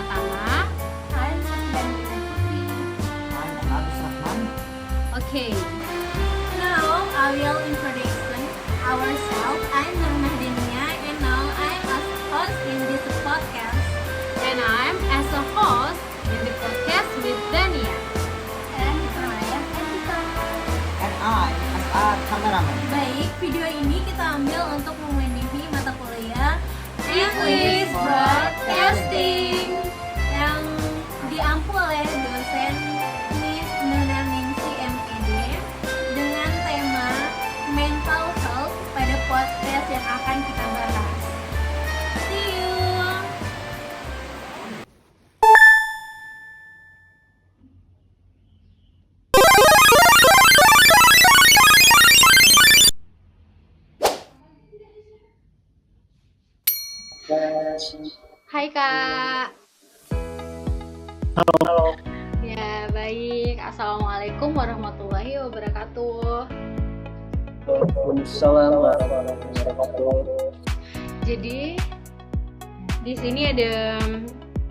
Pratama. Hai, saya Putri. Hai, Agus Rahman. Okay. Now I will introduce ourselves. I'm Nur Mahdania and now I'm a host in this podcast. And I'm as a host in the podcast with Dania. And saya Evita. And I, as a cameraman. Baik, video ini kita ambil untuk memenuhi mata kuliah English Broadcasting yang diampu oleh dosen Miss Nuna Ningsi MED dengan tema mental health pada podcast yang akan kita bahas. See you. Hai Kak. Halo. Ya baik. Assalamualaikum warahmatullahi wabarakatuh. Waalaikumsalam warahmatullahi wabarakatuh. Jadi di sini ada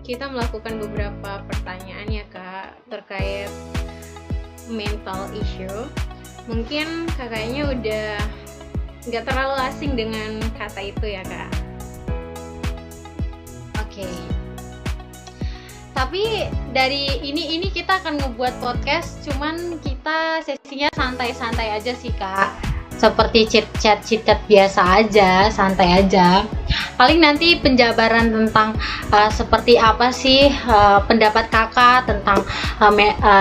kita melakukan beberapa pertanyaan ya Kak terkait mental issue. Mungkin kakaknya udah nggak terlalu asing dengan kata itu ya Kak. Oke. Tapi dari ini kita akan ngebuat podcast, cuman kita sesinya santai-santai aja sih Kak. Seperti chit-chat biasa aja, santai aja. Paling nanti penjabaran tentang seperti apa sih pendapat kakak tentang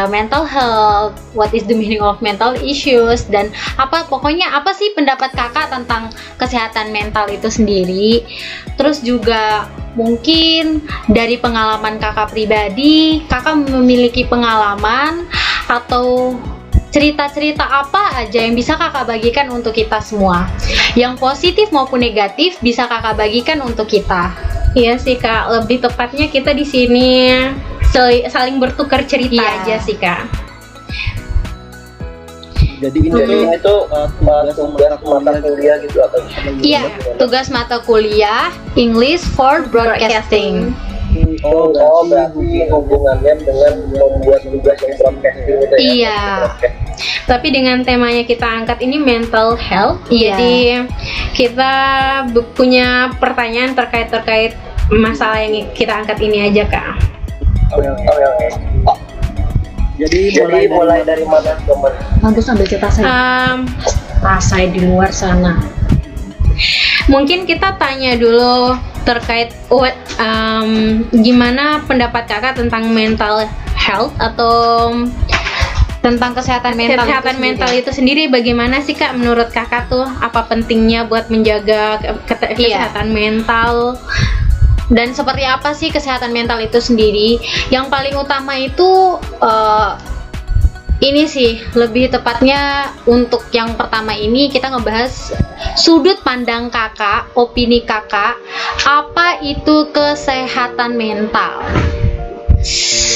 mental health, what is the meaning of mental issues, dan pokoknya apa sih pendapat kakak tentang kesehatan mental itu sendiri. Terus juga mungkin dari pengalaman kakak pribadi, kakak memiliki pengalaman atau cerita-cerita apa aja yang bisa kakak bagikan untuk kita semua, yang positif maupun negatif bisa kakak bagikan untuk kita. Iya sih Kak, lebih tepatnya kita di sini saling bertukar cerita aja sih Kak. Jadi ini itu tugas mata kuliah gitu atau Iya, tugas mata kuliah English for Broadcasting. berarti hubungannya dengan membuat tugas yang broadcasting gitu ya? Iya. Tapi dengan temanya kita angkat ini mental health. Iya. Jadi kita punya pertanyaan terkait masalah yang kita angkat ini aja Kak. Oke. Jadi mulai dari mana ke mana? Bagus ambil cerita saya. Saya di luar sana. Mungkin kita tanya dulu terkait gimana pendapat kakak tentang mental health atau tentang kesehatan mental itu sendiri. Bagaimana sih Kak menurut kakak tuh, apa pentingnya buat menjaga kesehatan mental, dan seperti apa sih kesehatan mental itu sendiri? Yang paling utama itu ini sih, lebih tepatnya untuk yang pertama ini kita ngebahas sudut pandang kakak, opini kakak, apa itu kesehatan mental.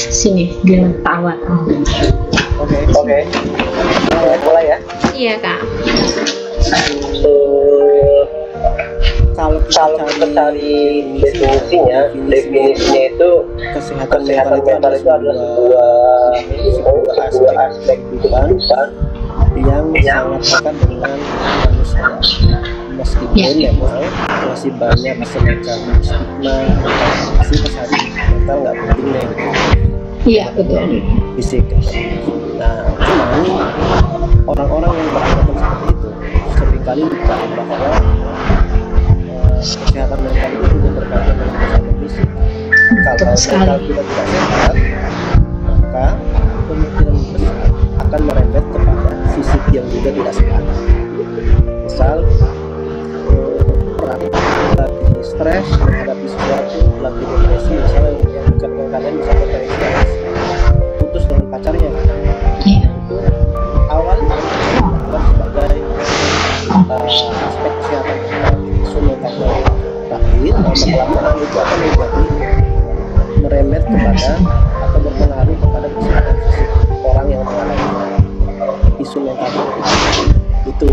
Sini, dia tawa. Oke. Mulai ya. Iya Kak. Kalau kita cari definisinya itu kesehatan mental itu adalah sebuah aspek kehidupan yang sangat dekat dengan manusia. Meskipun memang masih banyak semacam stigma si kesehatan mental nggak penting deh. Iya betul. Fisik. Nah, cuman orang-orang yang beranggapan seperti itu seringkali lupa bahwa kesehatan mental itu juga berkaitan dengan kesehatan fisik. Kalau mental kita tidak sehat, maka kemungkinan besar akan merembet kepada fisik yang juga tidak sehat. Misal orang lagi stres menghadapi sesuatu, lagi depresi, misalnya yang dekat dengan kalian bisa terkait stres, putus dengan pacarnya, itu awalnya bukan sebagai aspek kesehatan mental, tapi lama-kelamaan itu akan menjadi merembet kepada atau berpengaruh kepada kesehatan fisik orang yang mengalami isu mental itu.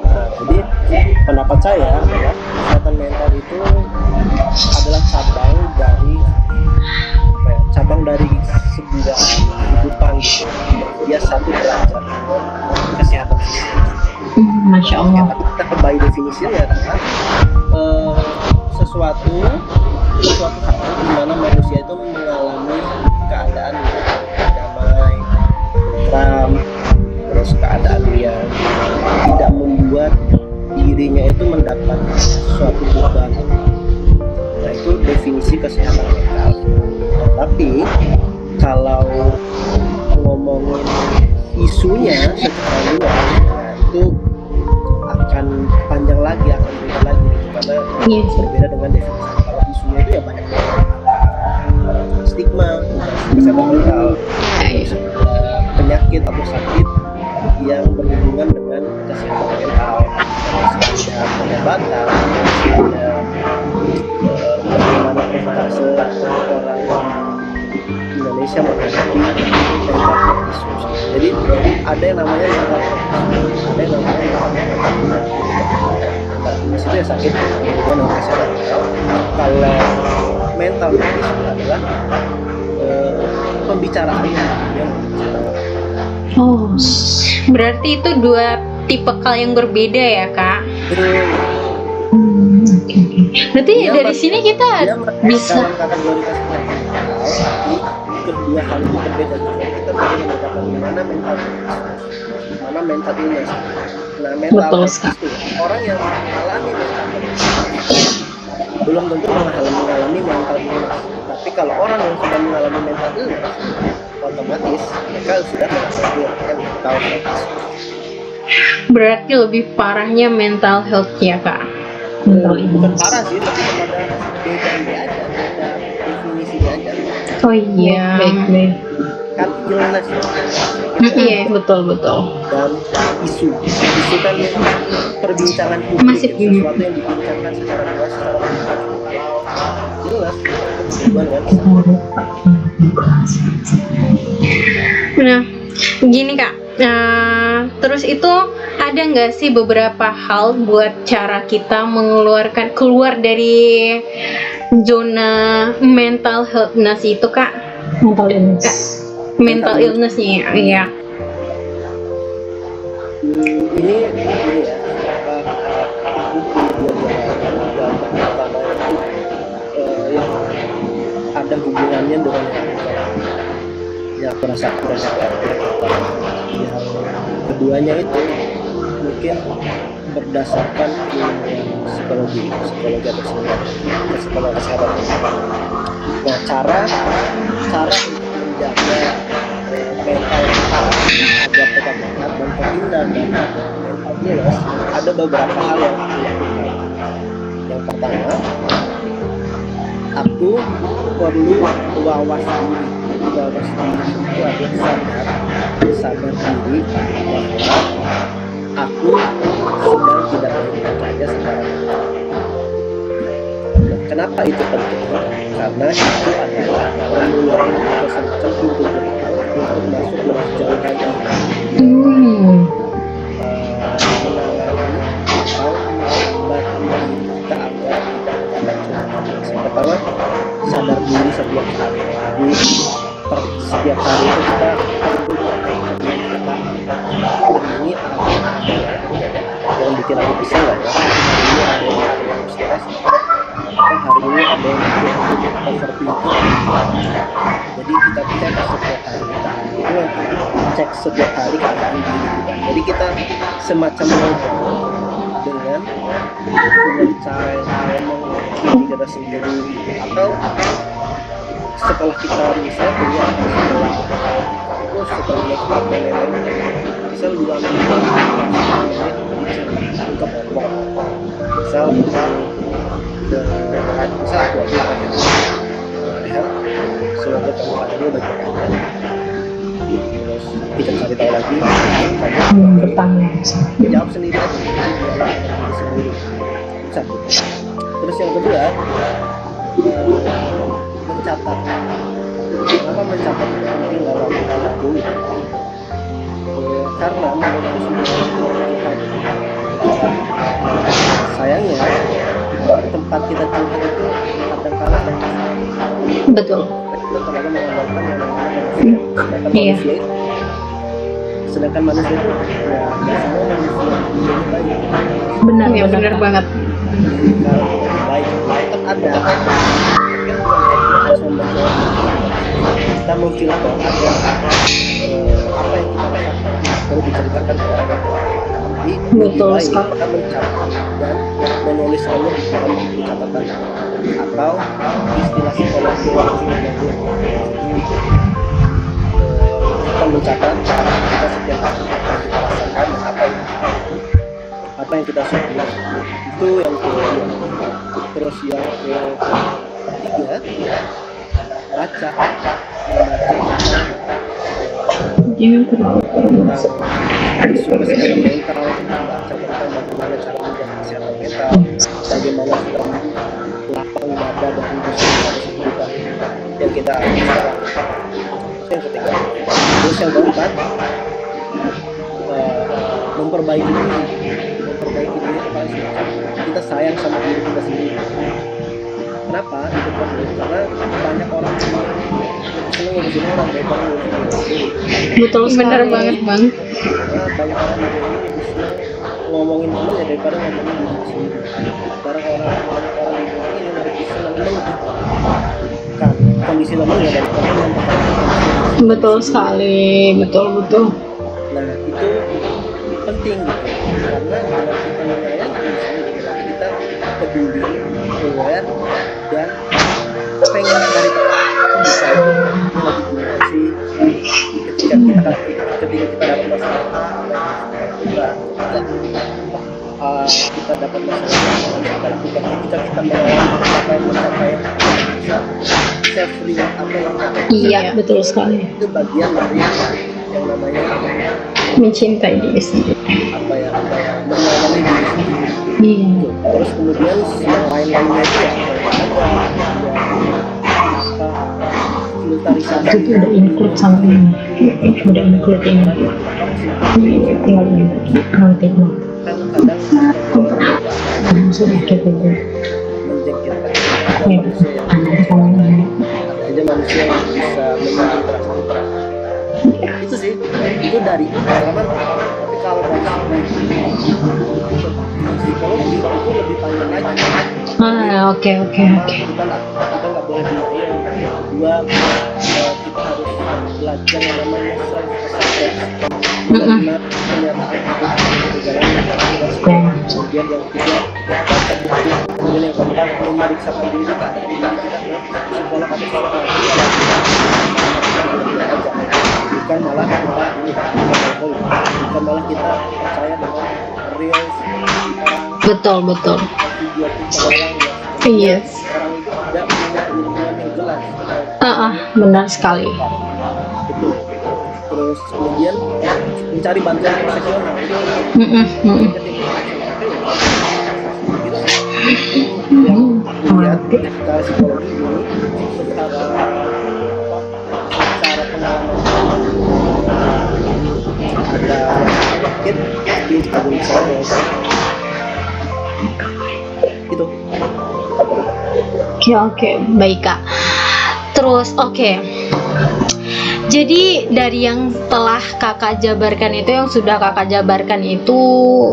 Nah, jadi pendapat saya adalah kesehatan mental itu adalah cabang dari sebuah kehidupan gitu. Dia satu derajat kesehatan fisik. Masya Allah. Ya, tapi kita kembali definisinya adalah sesuatu hal di mana manusia itu mengalami keadaan yang damai, tentram, terus keadaan yang tidak membuat dirinya itu mendapat suatu beban. Nah, itu definisi kesehatan mental. Nah, tapi kalau ngomongin isunya secara luas, nah itu akan panjang lagi, akan beda lagi karena berbeda dengan definisi. Kalau isunya itu ya banyak stigma tentang kesehatan mental, penyakit atau sakit yang berhubungan dengan kesehatan mental, misalnya pengobatan, misalnya bagaimana persentase orang Indonesia menghadapi mental health issues. Jadi ada yang namanya mental health, ada yang namanya mental itu ya sakit berhubungan dengan kesehatan mental. Kalau mental health issue adalah pembicaraan yang Oh, berarti itu dua tipikal yang berbeda ya, Kak? Berarti dari sini kita bisa dalam kategori kesehatan mental, tapi kedua hal itu berbeda. Kita perlu membedakan mana mental illness. Nah, mental illness itu orang yang mengalami mental illness belum tentu mengalami mental illness. Tapi kalau orang yang sudah mengalami mental illness, otomatis mereka sudah mengalami mental health. Berarti lebih parahnya mental health ya, Kak? Bukan parah sih, tapi kepada beda aja, ada definisi aja. Oh iya, baik. Kan illness Iya, betul. dan isu kan perbincangan publik, sesuatu yang dibincangkan secara luas, secara jelas hubungan kan. Nah, gini Kak, terus itu ada nggak sih beberapa hal buat cara kita keluar dari zona mental healthness itu, Kak? Mental illness-nya, iya. Ini ya, yang ada hubungannya dengan yang rasakan. Yang keduanya itu mungkin berdasarkan psikologi atau psikologi kesehatan. Nah, cara untuk menjaga mental kita agar tetap sehat dan terhindar dari mental illness, ada beberapa hal yang aku lakukan. Yang pertama, aku perlu wawas diri. Wawas diri itu adalah sadar diri bahwa aku sedang tidak baik-baik saja sekarang. Kenapa itu penting? Karena itu adalah memulai semacam pintu gerbang untuk masuk lebih jauh lagi menangani atau membantu kita agar tidak terjadi. Pertama, sadar diri setiap hari. Jadi setiap hari itu kita ini yang bikin aku bisa nggak ya? Ini ada yang stres. Hari ini ada yang overthinking. Jadi kita cek setiap hari keadaan diri kita. Jadi kita semacam ngobrol dengan cara yang ngomong kita sendiri, atau setelah kita misalnya kuliah, setelah make up dan lain-lain, misal 2 minggu untuk ngomong, misal aku bilang rehat, semoga kamu keadaannya baik-baik aja. Terus kita cari tahu lagi, kamu jawab sendiri aja, sendiri. Satu. Terus yang kedua, mencatat. Kenapa mencatat itu penting dalam aku? Karena menurutku semua itu sayangnya tempat kita curhat itu kadang-kala Betul. kita terlalu mengandalkan yang namanya manusia. Sedangkan manusia itu ya nggak semua manusia ini baik. Benar, Ya benar banget. Kalau itu baik tetap ada kan harus membantu orang. Kita mengkilat bahwa ada apa yang kita rasakan perlu diceritakan ke orang lain. Tapi Betul lebih baik sekali. kita mencatat dan menuliskannya di dalam buku catatan atau istilah psikologi kita mencatat kita setiap hari apa yang kita rasakan dan apa yang kita syukuri. Itu yang kedua. Terus yang ketiga, membaca tentang isu kesehatan mental, membaca tentang bagaimana cara menjaga kesehatan mental, bagaimana kita lapang dada dan industri kehidupan yang kita alami sekarang. Itu yang ketiga. Terus yang keempat, memperbaiki diri paling semacam kita sayang sama diri kita sendiri. Kenapa? Itu penting karena banyak orang senang ngurusin orang daripada ngurusin diri sendiri. Betul sekali. Benar banget bang. Karena banyak orang juga ini lebih senang ngomongin temen ya daripada ngomongin diri sendiri. Banyak orang di dunia ini lebih senang menunjukkan kondisi lemahnya daripada mempertahankan. Betul sekali, betul. Nah itu penting gitu karena dengan kita menyayangi diri sendiri berarti kita peduli, aware dan pengen cari bisa itu lebih gimana sih ketika kita dapat masalah kita dapat masalah kita lakukan ketika kita mencapai self reward apa yang kita Iya, betul sekali. itu bagian dari yang namanya Mencintai diri sendiri. apa ya menyayangi diri sendiri. Iya. Terus kemudian yang lain-lainnya itu ya filterisasi Itu udah include sama ini. Udah include ini. Tinggal ini. Nanti mau. kan kadang Sudah kita dulu. menjengkelkan ada Ya. manusia yang ada aja manusia yang bisa menyinggung perasaan itu sih itu dari pengalaman. Tapi kalau dari psikologi itu lebih panjang lagi. Oke. Kita nggak boleh denial. Kedua kita harus belajar yang namanya self acceptance. Benar kenyataan hidup berjalan. Kemudian yang ketiga baca buku. Kemudian yang keempat memeriksakan diri keadaan diri kita ke psikolog atau psikolog. Bukan malah kita bukan malah kita percaya dengan real orang Betul. video kita orang Iya. orang itu tidak punya ilmuwan yang jelas. Benar sekali. Itu terus kemudian mencari bantuan profesional itu lihat secara psikologi ini secara pengalaman ada sakit di tabung saraf itu. Oke, baik Kak. Terus jadi dari yang telah kakak jabarkan itu, yang sudah kakak jabarkan itu,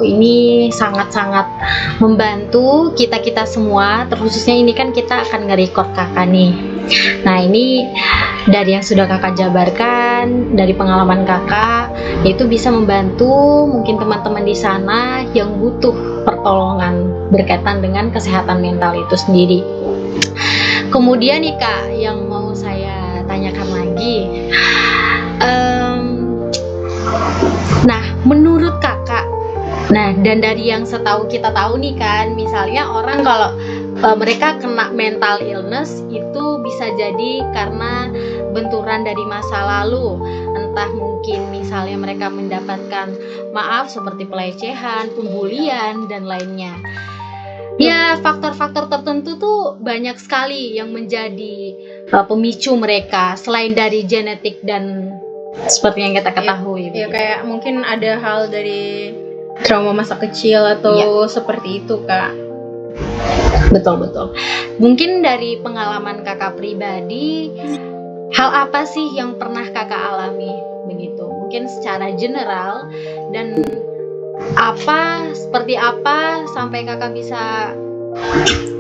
ini sangat-sangat membantu kita semua. Terkhususnya ini kan kita akan nge-record kakak nih. Nah ini dari yang sudah kakak jabarkan, dari pengalaman kakak, itu bisa membantu mungkin teman-teman di sana yang butuh pertolongan berkaitan dengan kesehatan mental itu sendiri. Kemudian nih Kak, yang mau saya tanyakan lagi, nah menurut kakak, dan dari yang setahu kita tahu nih kan, misalnya orang kalau mereka kena mental illness itu bisa jadi karena benturan dari masa lalu, entah mungkin misalnya mereka mendapatkan maaf seperti pelecehan, pembulian dan lainnya. Ya, faktor-faktor tertentu tuh banyak sekali yang menjadi pemicu mereka selain dari genetik dan seperti yang kita ketahui. Ya kayak mungkin ada hal dari trauma masa kecil atau seperti itu, Kak. Betul. Mungkin dari pengalaman kakak pribadi, hal apa sih yang pernah kakak alami begitu? Mungkin secara general, dan seperti apa sampai kakak bisa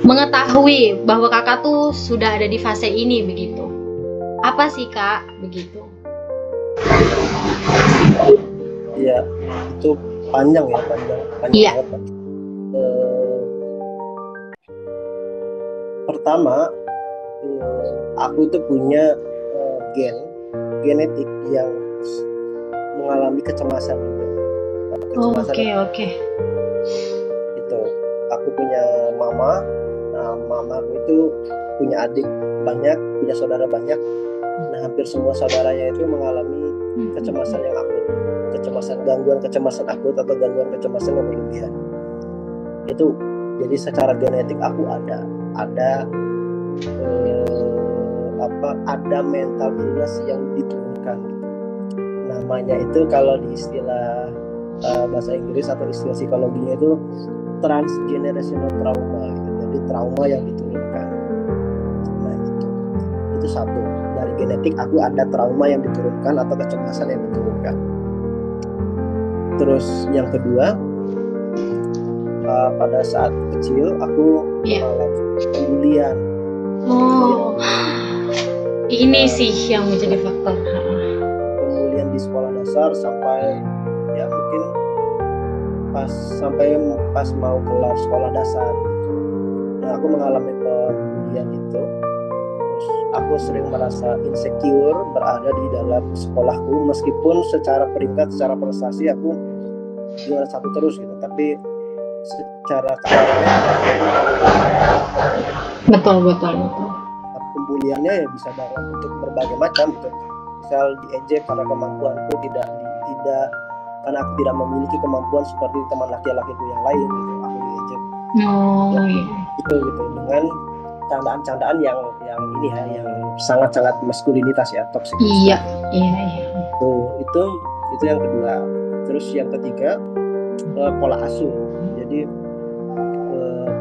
mengetahui bahwa kakak tuh sudah ada di fase ini begitu? Apa sih kak begitu? Iya, itu panjang ya, Iya. banget. Pertama, aku itu punya genetik yang mengalami kecemasan juga. Oke. Itu, aku punya mama. Nah, mamaku itu punya adik banyak, punya saudara banyak. Nah, hampir semua saudaranya itu mengalami kecemasan yang akut, gangguan kecemasan akut atau gangguan kecemasan yang berlebihan. Itu jadi secara genetik aku ada mental illness yang diturunkan gitu. Namanya itu kalau di istilah bahasa Inggris atau istilah psikologinya itu transgenerational trauma gitu. Jadi trauma yang diturunkan. Nah itu satu, dari genetik aku ada trauma yang diturunkan atau kecemasan yang diturunkan. Terus yang kedua, pada saat kecil aku mengalami pembulian. Ini sih yang menjadi faktor. Pembulian di sekolah dasar sampai ya mungkin pas mau kelar sekolah dasar gitu. Nah, aku mengalami pembulian itu. Terus aku sering merasa insecure berada di dalam sekolahku, meskipun secara peringkat, secara prestasi aku juara 1 terus gitu, tapi secara karakter betul. Pembuliannya ya bisa dalam bentuk berbagai macam gitu. Misal diejek karena kemampuanku tidak karena aku tidak memiliki kemampuan seperti teman laki-lakiku yang lain gitu, aku diejek. Gitu dengan candaan-candaan yang ini ya, yang sangat-sangat maskulinitas ya, toksik. Iya. Itu yang kedua. Terus yang ketiga, pola asuh. Jadi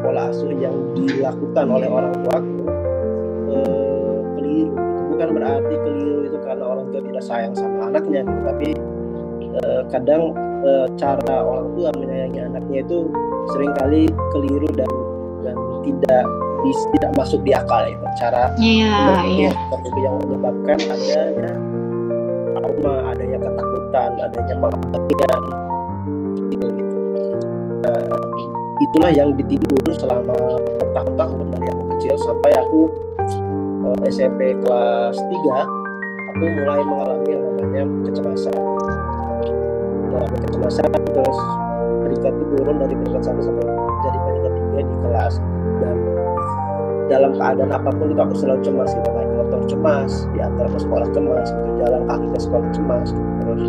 pola asuh yang dilakukan oleh orang tuaku keliru. Bukan berarti keliru itu karena orang tua tidak sayang sama anaknya gitu, tapi kadang cara orang tua menyayangi anaknya itu seringkali keliru dan tidak masuk di akal itu cara yang menyebabkan adanya trauma, adanya ketakutan, adanya pengabaian gitu. Itulah yang ditimbun selama bertahun-tahun dari aku kecil sampai aku SMP kelas 3, aku mulai mengalami yang namanya kecemasan. Terus peringkat itu turun dari peringkat 1 sampai jadi peringkat 3 di kelas. Dan dalam keadaan apapun itu aku selalu cemas gitu, naik motor cemas, diantar ke sekolah cemas, gitu, jalan kaki ke sekolah cemas, gitu. Terus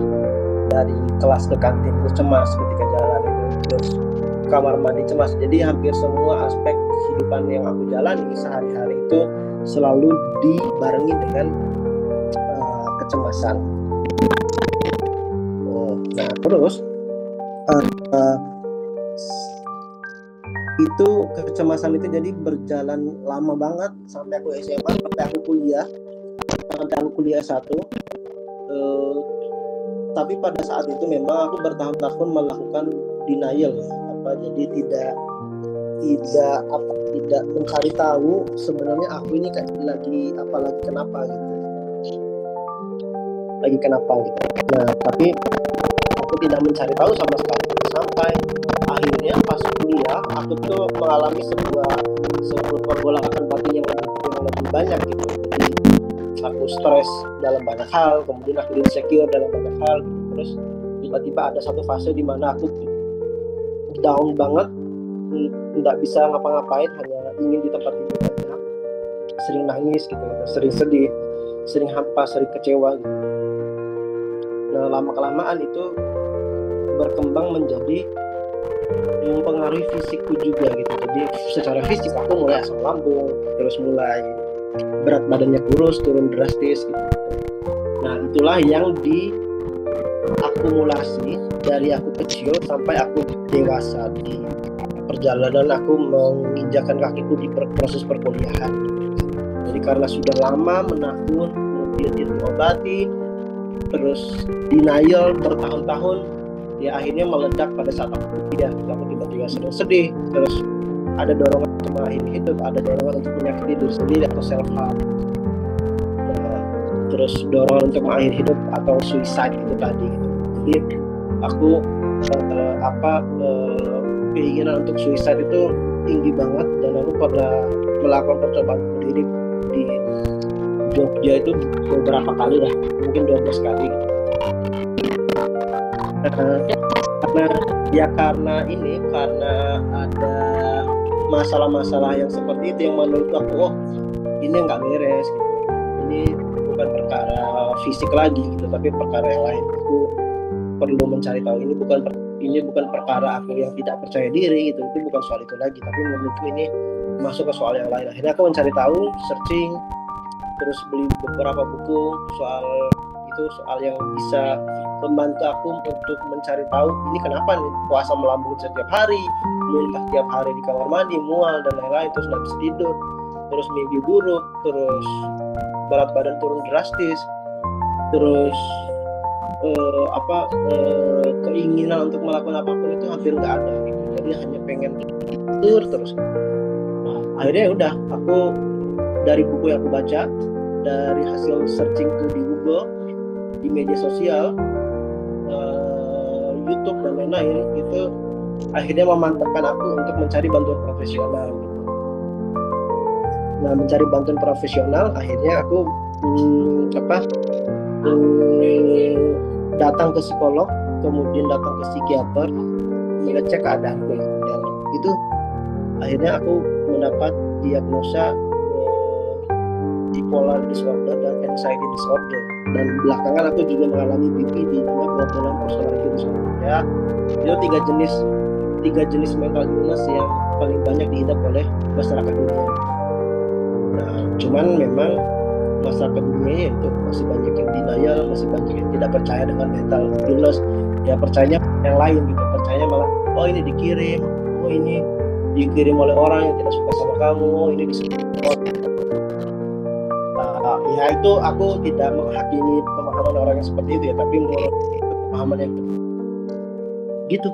dari kelas ke kantin itu cemas ketika jalan itu, terus kamar mandi cemas. Jadi hampir semua aspek kehidupan yang aku jalani sehari-hari itu selalu dibarengi dengan kecemasan. Nah terus itu kecemasan itu jadi berjalan lama banget sampai aku SMA, sampai aku kuliah S1. Tapi pada saat itu memang aku bertahun-tahun melakukan denial jadi tidak mencari tahu sebenarnya aku ini lagi kenapa gitu. Nah tapi aku tidak mencari tahu sama sekali sampai akhirnya pas kuliah aku tuh mengalami sebuah pergolakan batin yang lebih banyak gitu. Jadi aku stres dalam banyak hal, kemudian aku insecure dalam banyak hal gitu. Terus tiba-tiba ada satu fase di mana aku down banget, nggak bisa ngapa-ngapain, hanya ingin di tempat tidur aja, sering nangis gitu, sering sedih, sering hampa, sering kecewa gitu. Nah lama-kelamaan itu berkembang menjadi mempengaruhi fisikku juga gitu. Jadi secara fisik aku mulai asam lambung, terus mulai berat badannya kurus, turun drastis gitu. Nah itulah yang akumulasi dari aku kecil sampai aku dewasa. Di perjalanan aku menginjakan kakiku di proses perkuliahan. Jadi karena sudah lama menahun, kemudian tidak diobati, terus denial bertahun-tahun, ya akhirnya meledak pada saat aku kuliah. Aku tiba-tiba sedih, terus ada dorongan untuk mengakhiri hidup, ada dorongan untuk menyakiti diri sendiri atau self harm, terus dorongan untuk mengakhiri hidup atau suicide itu tadi. Jadi aku keinginan untuk suicide itu tinggi banget, dan aku pernah melakukan percobaan bunuh diri di Jogja itu beberapa kali lah, mungkin 12 kali gitu. Karena ada masalah-masalah yang seperti itu yang menurut aku, ini nggak beres gitu. Ini bukan perkara fisik lagi gitu, tapi perkara yang lain. Aku perlu mencari tahu. Ini bukan perkara aku yang tidak percaya diri gitu. Itu bukan soal itu lagi, tapi menurutku ini masuk ke soal yang lain. Akhirnya aku mencari tahu, searching, terus beli beberapa buku soal yang bisa membantu aku untuk mencari tahu ini kenapa nih puasa melambung setiap hari, muntah tiap hari di kamar mandi, mual dan lain-lain, terus nggak bisa tidur, terus mimpi buruk, terus berat badan turun drastis, terus keinginan untuk melakukan apapun itu hampir nggak ada gitu. Jadi hanya pengen tidur terus. Akhirnya udah, aku dari buku yang aku baca, dari hasil searchingku di Google, di media sosial, YouTube dan lain-lain, itu akhirnya memantapkan aku untuk mencari bantuan profesional gitu. Nah, mencari bantuan profesional, akhirnya aku datang ke psikolog, kemudian datang ke psikiater, mengecek keadaanku gitu. Dan itu akhirnya aku mendapat diagnosa bipolar disorder dan anxiety disorder, dan belakangan aku juga mengalami BPD, namanya borderline personality disorder. Ya, itu tiga jenis mental illness yang paling banyak diidap oleh masyarakat dunia. Nah, cuman memang masyarakat dunia itu masih banyak yang denial, masih banyak yang tidak percaya dengan mental illness. Ya percayanya yang lain gitu, percayanya malah ini dikirim oleh orang yang tidak suka sama kamu, ini disupport. Ya itu aku tidak menghakimi pemahaman orang yang seperti itu ya, tapi menurut pemahaman yang gitu.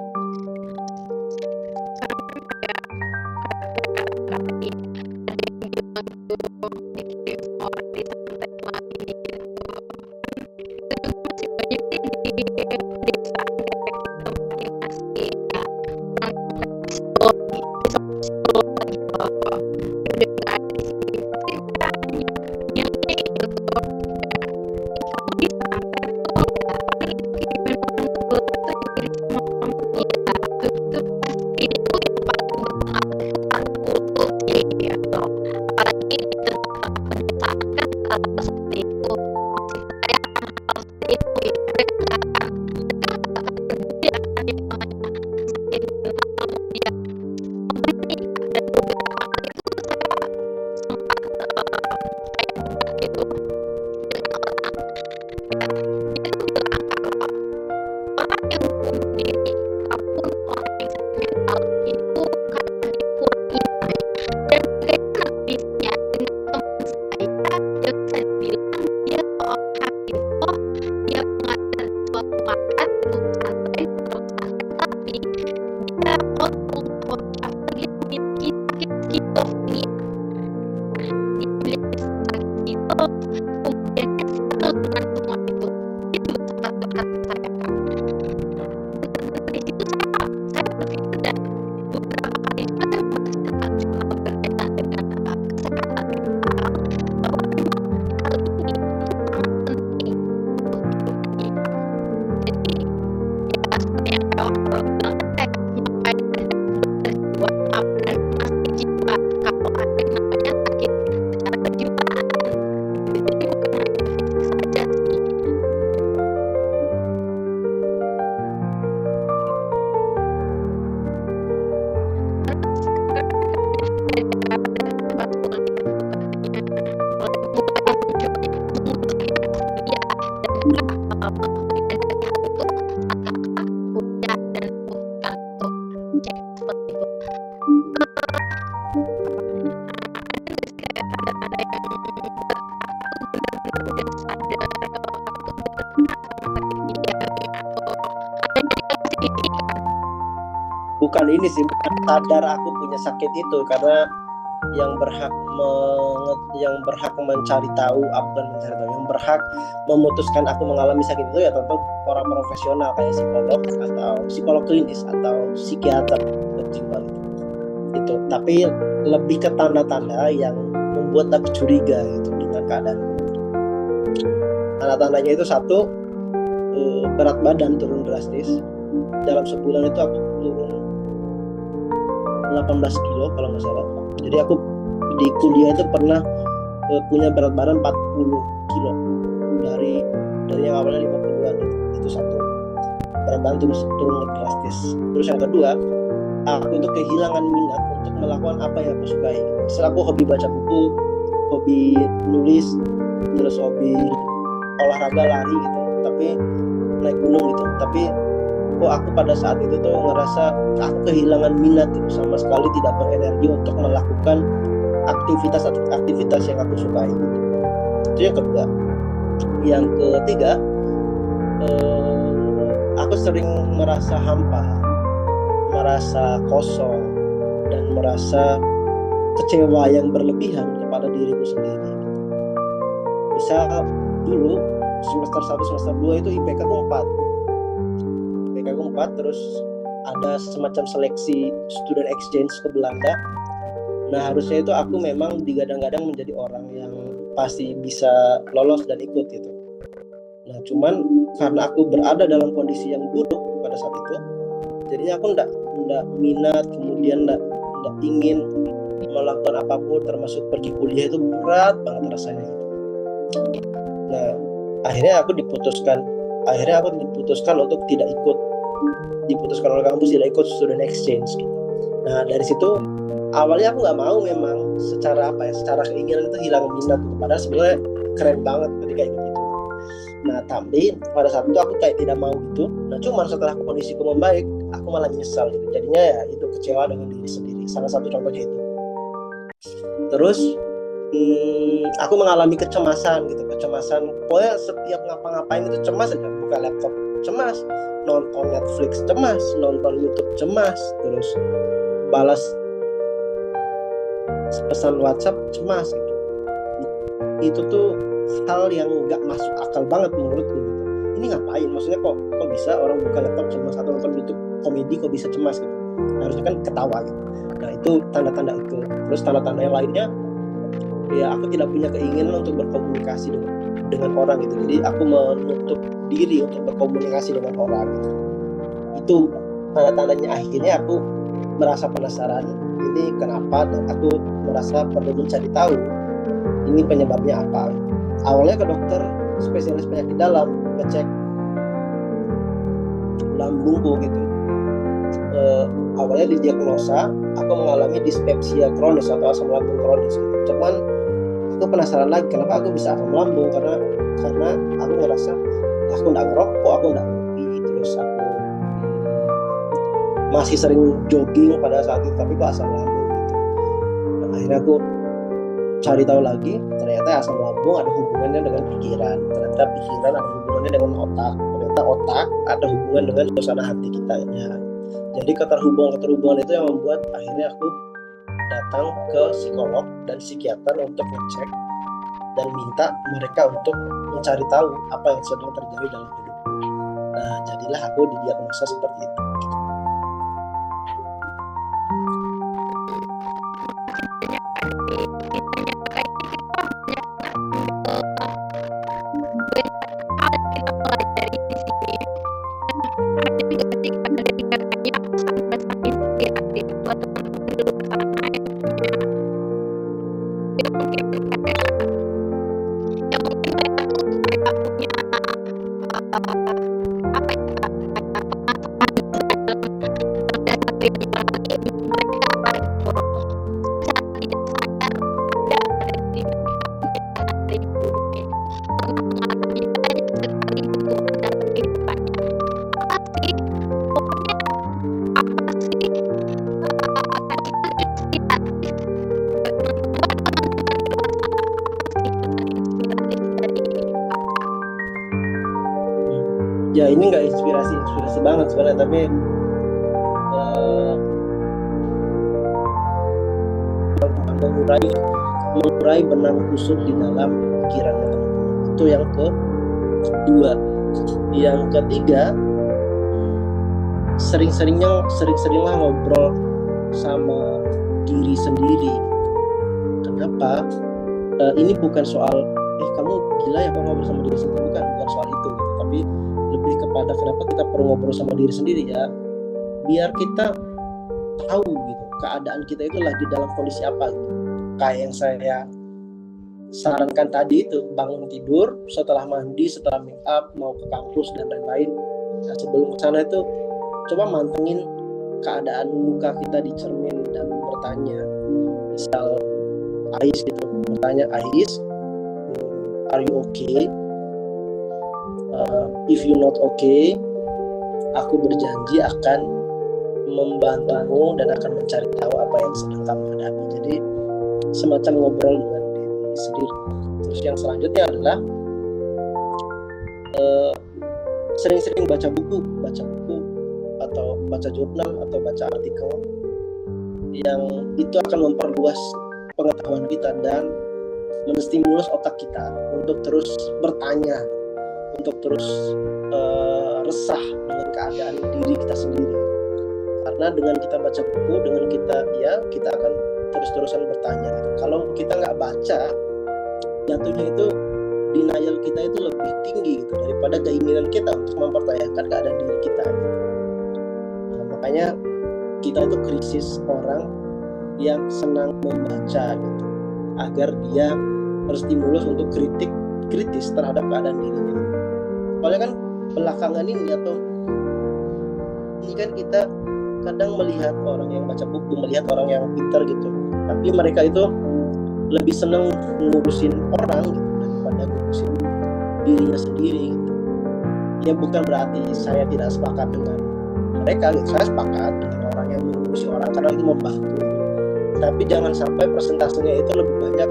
bukan ini sih, bukan sadar aku punya sakit itu, karena yang berhak mencari tahu, bukan mencari tahu, yang berhak memutuskan aku mengalami sakit itu ya tentu orang profesional kayak psikolog atau psikolog klinis atau psikiater jiwa gitu. Tapi lebih ke tanda-tanda yang membuat aku curiga gitu dengan keadaan. Tanda-tandanya itu satu, berat badan turun drastis. Dalam sebulan itu aku turun 18 kilo kalau nggak salah. Jadi aku di kuliah itu pernah punya berat badan 40 kilo dari yang awalnya 50-an itu satu. Berat badan turun drastis. Terus yang kedua, aku itu kehilangan minat untuk melakukan apa yang aku sukai. Setelah aku hobi baca buku, hobi nulis, terus hobi olahraga lari gitu, tapi naik gunung gitu. Tapi kok aku pada saat itu tuh ngerasa aku kehilangan minat gitu, sama sekali tidak berenergi untuk melakukan aktivitas yang aku sukai gitu. Itu yang kedua. Yang ketiga, aku sering merasa hampa, merasa kosong, dan merasa kecewa yang berlebihan kepada diriku sendiri. Misal dulu semester 1, semester 2 itu IPK ku 4, terus ada semacam seleksi student exchange ke Belanda. Nah harusnya itu aku memang digadang-gadang menjadi orang yang pasti bisa lolos dan ikut gitu. Nah cuman karena aku berada dalam kondisi yang buruk pada saat itu, jadinya aku nggak minat, kemudian nggak ingin melakukan apapun, termasuk pergi kuliah itu berat banget rasanya. Nah akhirnya aku diputuskan untuk tidak ikut, diputuskan oleh kampus tidak ikut student exchange gitu. Nah dari situ awalnya aku nggak mau, memang secara keinginan itu hilang minat gitu. Padahal sebenarnya keren banget ketika ikut itu. Nah tapi pada saat itu aku kayak tidak mau gitu. Nah cuma setelah kondisiku membaik, aku malah menyesal gitu. Jadinya ya itu kecewa dengan diri sendiri. Salah satu contohnya itu. Terus aku mengalami kecemasan. Pokoknya setiap ngapa-ngapain itu cemas aja. Buka laptop cemas, nonton Netflix cemas, nonton YouTube cemas, terus balas pesan WhatsApp cemas gitu. Itu tuh hal yang nggak masuk akal banget menurutku gitu. Ini ngapain? Maksudnya kok bisa orang buka laptop cemas, atau nonton YouTube komedi kok bisa cemas gitu? Harusnya kan ketawa gitu. Nah itu tanda-tanda itu. Terus tanda-tanda yang lainnya, ya aku tidak punya keinginan untuk berkomunikasi dengan orang gitu. Jadi aku menutup diri untuk berkomunikasi dengan orang gitu. Itu tanda-tandanya. Akhirnya aku merasa penasaran ini kenapa, dan aku merasa perlu mencari tahu ini penyebabnya apa. Awalnya ke dokter spesialis penyakit dalam, ngecek lambungku gitu. Awalnya didiagnosa aku mengalami dispepsia kronis atau asam lambung kronis gitu. Cuman aku penasaran lagi kenapa aku bisa asam lambung, karena aku ngerasa aku nggak ngerokok, aku nggak ngopi, terus aku masih sering jogging pada saat itu, tapi kok asam lambung gitu. Nah, akhirnya aku cari tahu lagi, ternyata asam lambung ada hubungannya dengan pikiran, ternyata pikiran ada hubungannya dengan otak, ternyata otak ada hubungan dengan suasana hati kita ya. Jadi keterhubungan itu yang membuat akhirnya aku datang ke psikolog dan psikiater untuk ngecek dan minta mereka untuk mencari tahu apa yang sedang terjadi dalam hidup. Nah, jadilah aku didiagnosa seperti itu. Ya ini nggak inspirasi banget sebenarnya, tapi mengurai benang kusut di dalam pikirannya teman-teman. Itu yang kedua. Yang ketiga, sering-seringlah ngobrol sama diri sendiri. Kenapa? Ini bukan soal kamu gila ya kalau ngobrol sama diri sendiri, bukan soal itu gitu. Tapi lebih kepada kenapa kita perlu ngobrol sama diri sendiri ya, biar kita tahu gitu keadaan kita itu lagi dalam kondisi apa gitu. Kayak yang saya sarankan tadi itu, bangun tidur, setelah mandi, setelah make up, mau ke kampus dan lain-lain. Nah, sebelum kesana itu coba mantengin keadaan muka kita di cermin dan bertanya, misal Ais gitu, bertanya, Ais, are you okay? If you not okay, aku berjanji akan membantumu dan akan mencari tahu apa yang sedang kamu hadapi. Jadi semacam ngobrol dengan diri sendiri. Terus yang selanjutnya adalah sering-sering baca buku atau baca jurnal atau baca artikel yang itu akan memperluas pengetahuan kita dan menstimulus otak kita untuk terus bertanya, untuk terus resah dengan keadaan diri kita sendiri. Karena dengan kita baca buku, dengan kita akan terus-terusan bertanya gitu. Kalau kita nggak baca, jatuhnya itu denial kita itu lebih tinggi gitu daripada keinginan kita untuk mempertanyakan keadaan diri kita. Nah, makanya kita itu krisis orang yang senang membaca gitu, agar dia berstimulus untuk kritis terhadap keadaan dirinya. Soalnya kan belakangan ini kan kita kadang melihat orang yang baca buku, melihat orang yang pintar gitu, tapi mereka itu lebih senang ngurusin orang gitu daripada ngurusin dirinya sendiri gitu. Ya bukan berarti saya tidak sepakat dengan mereka gitu, saya sepakat dengan orang yang mengurusi orang karena itu membantu. Tapi jangan sampai persentasenya itu lebih banyak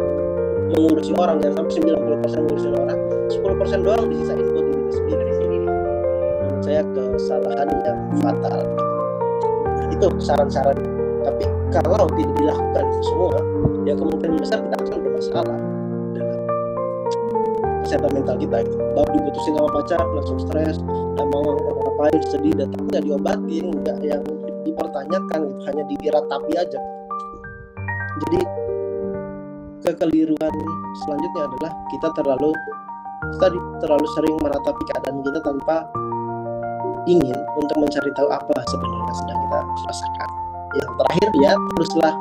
mengurusi orang, jangan sampai 90% ngurusin orang, 10% doang disisain buat dirinya sendiri. Menurut saya kesalahan yang fatal gitu. Nah, itu saran-saran. Tapi kalau tidak dilakukan semua, ya kemungkinan besar kita akan bermasalah dalam kesehatan mental kita gitu. Baru diputusin sama pacar langsung stres dan mau ngapain, sedih, dan tapi nggak diobatin, nggak yang dipertanyakan gitu, hanya diratapi aja. Jadi kekeliruan selanjutnya adalah kita terlalu sering meratapi keadaan kita tanpa ingin untuk mencari tahu apa sebenarnya sedang kita rasakan. Yang terakhir ya, teruslah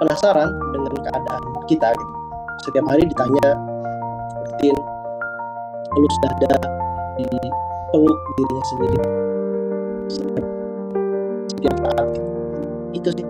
penasaran dengan keadaan kita gitu. Setiap hari ditanya rutin, pelus dada, dipeluk dirinya sendiri setiap saat gitu. Itu sih.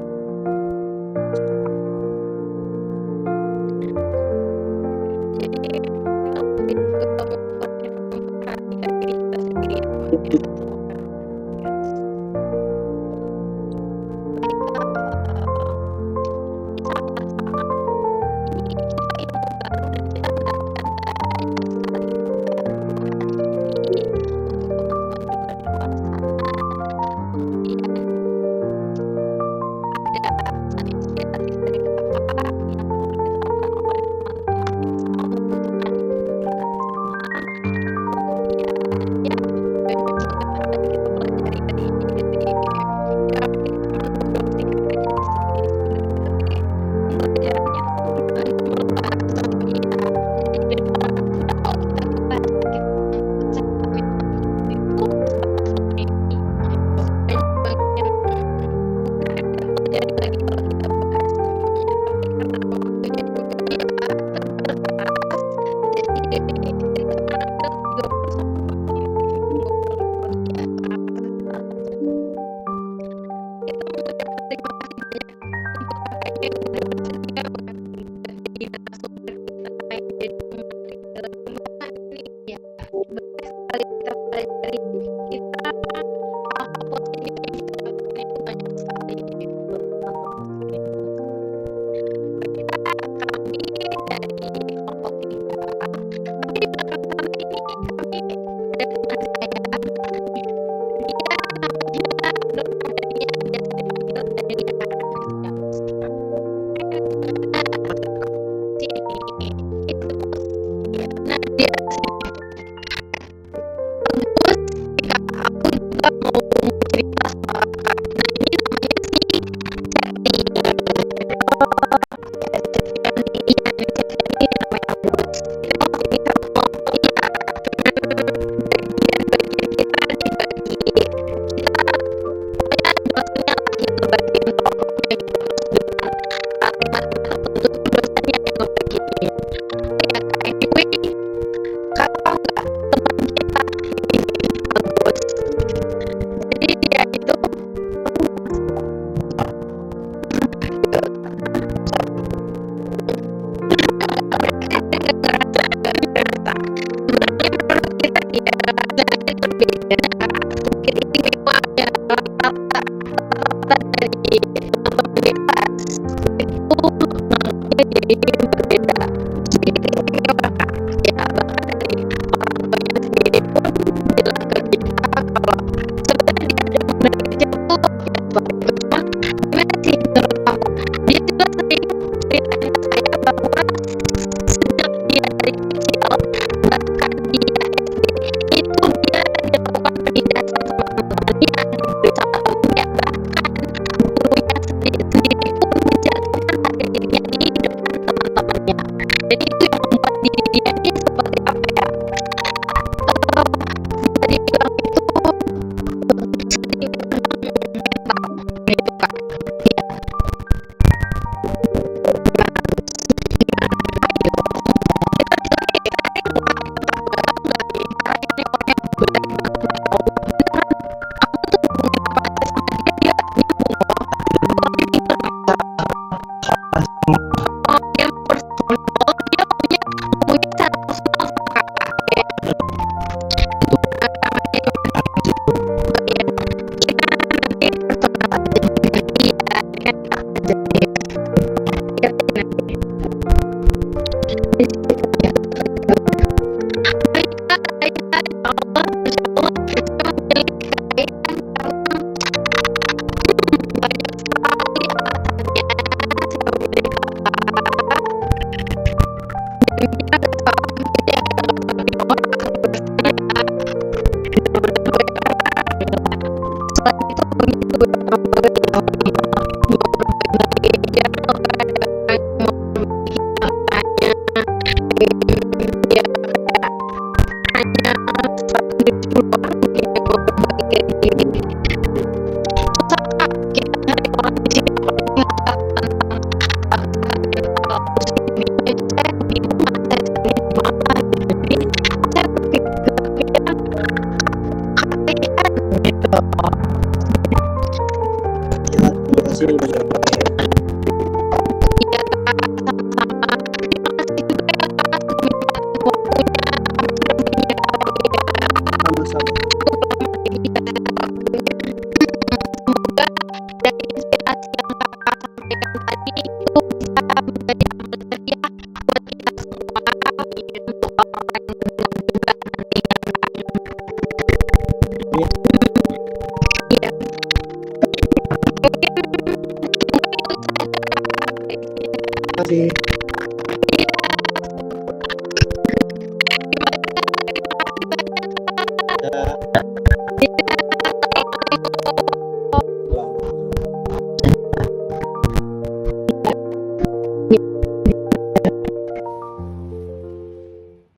sebenarnya dia dari kecil tuh ya seperti itu, cuman gimana sih menurut kamu, dia juga sering ceritain ke saya bahwa sejak dia dari kecil bahkan dia SD itu dia dilakukan penindasan sama teman-temannya, diberi sama temennya, bahkan gurunya sendiri pun menjatuhkan harga dirinya di depan teman-temannya. Jadi itu yang membuat diri dia ini seperti apa ya, bisa dibilang itu sedikit mental gitu kan ya. Terima kasih udah berbagi. Sama-sama. Semoga dari inspirasi yang kakak sampaikan tadi itu bisa menjadi amal ceria buat kita semua, mungkin untuk orang-orang yang mendengar juga nantinya. Iya. Iya. Mungkin itu saja. Terima kasih.